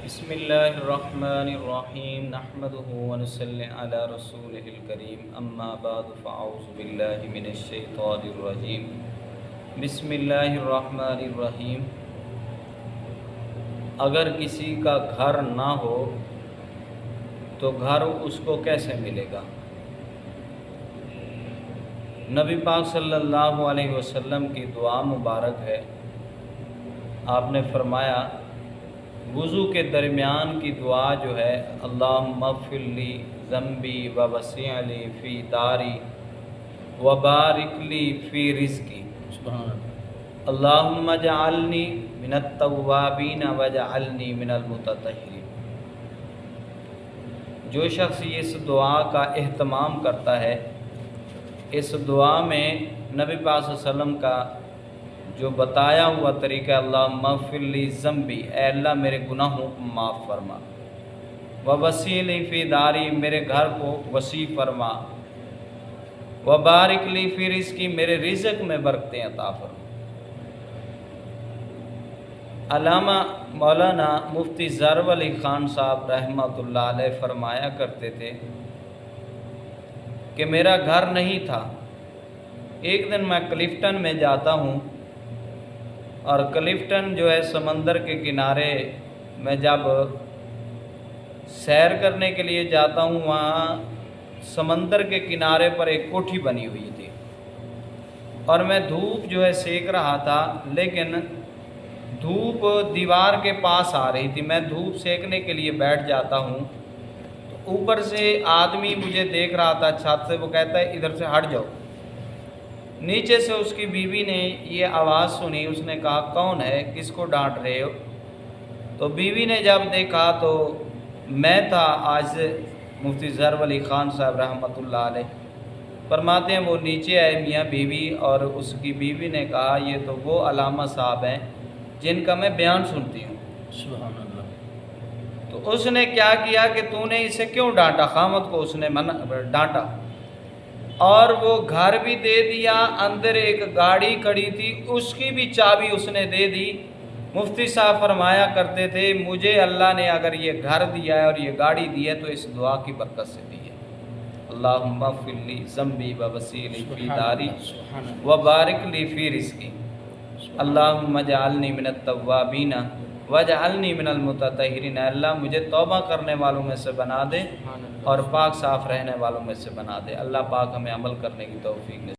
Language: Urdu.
بسم اللہ الرحمن الرحیم نحمده ونصلی علی رسولہ الکریم اما بعد فاعوذ باللہ من الشیطان الرجیم بسم اللہ الرحمن الرحیم۔ اگر کسی کا گھر نہ ہو تو گھر اس کو کیسے ملے گا؟ نبی پاک صلی اللہ علیہ وسلم کی دعا مبارک ہے، آپ نے فرمایا وضو کے درمیان کی دعا جو ہے اللہم اغفر لی ذنبی ووسع لی فی داری وبارک لی فی رزقی، سبحان اللہ۔ اللہم اجعلنی من التوابین واجعلنی من المتطہرین۔ جو شخص اس دعا کا اہتمام کرتا ہے، اس دعا میں نبی پاک صلی اللہ علیہ وسلم کا جو بتایا ہوا طریقہ اللہم اغفر لی ذنبی، اے اللہ میرے گناہوں کو معاف فرما، ووسع لی فی داری، میرے گھر کو وسیع فرما، وبارک لی فی رزقی، میرے رزق میں برکتیں عطا فرما۔ علامہ مولانا مفتی ظرف علی خان صاحب رحمۃ اللہ علیہ فرمایا کرتے تھے کہ میرا گھر نہیں تھا، ایک دن میں کلفٹن میں جاتا ہوں، اور کلفٹن جو ہے سمندر کے کنارے میں جب سیر کرنے کے لیے جاتا ہوں، وہاں سمندر کے کنارے پر ایک کوٹھی بنی ہوئی تھی، اور میں دھوپ جو ہے سیک رہا تھا، لیکن دھوپ دیوار کے پاس آ رہی تھی۔ میں دھوپ سیکنے کے لیے بیٹھ جاتا ہوں تو اوپر سے آدمی مجھے دیکھ رہا تھا چھت سے، وہ کہتا ہے ادھر سے ہٹ جاؤ۔ نیچے سے اس کی بیوی نے یہ آواز سنی، اس نے کہا کون ہے، کس کو ڈانٹ رہے ہو؟ تو بیوی نے جب دیکھا تو میں تھا آج مفتی ظرف علی خان صاحب رحمۃ اللہ علیہ فرماتے ہیں وہ نیچے آئے میاں بیوی، اور اس کی بیوی نے کہا یہ تو وہ علامہ صاحب ہیں جن کا میں بیان سنتی ہوں۔ سبحان اللہ۔ تو اس نے کیا کیا کہ تو نے اسے کیوں ڈانٹا؟ خامد کو اس نے ڈانٹا، اور وہ گھر بھی دے دیا، اندر ایک گاڑی کھڑی تھی اس کی بھی چابی اس نے دے دی۔ مفتی صاحب فرمایا کرتے تھے مجھے اللہ نے اگر یہ گھر دیا ہے اور یہ گاڑی دی ہے تو اس دعا کی برکت سے دی ہے، اللہم اغفر لی ذنبی ووسع لی فی داری وبارک لی فی رزقی، اللہم اجعلنی من التوابین واجعلنی من المتطہرین۔ اے اللہ مجھے توبہ کرنے والوں میں سے بنا دے اور پاک صاف رہنے والوں میں سے بنا دے۔ اللہ پاک ہمیں عمل کرنے کی توفیق دے۔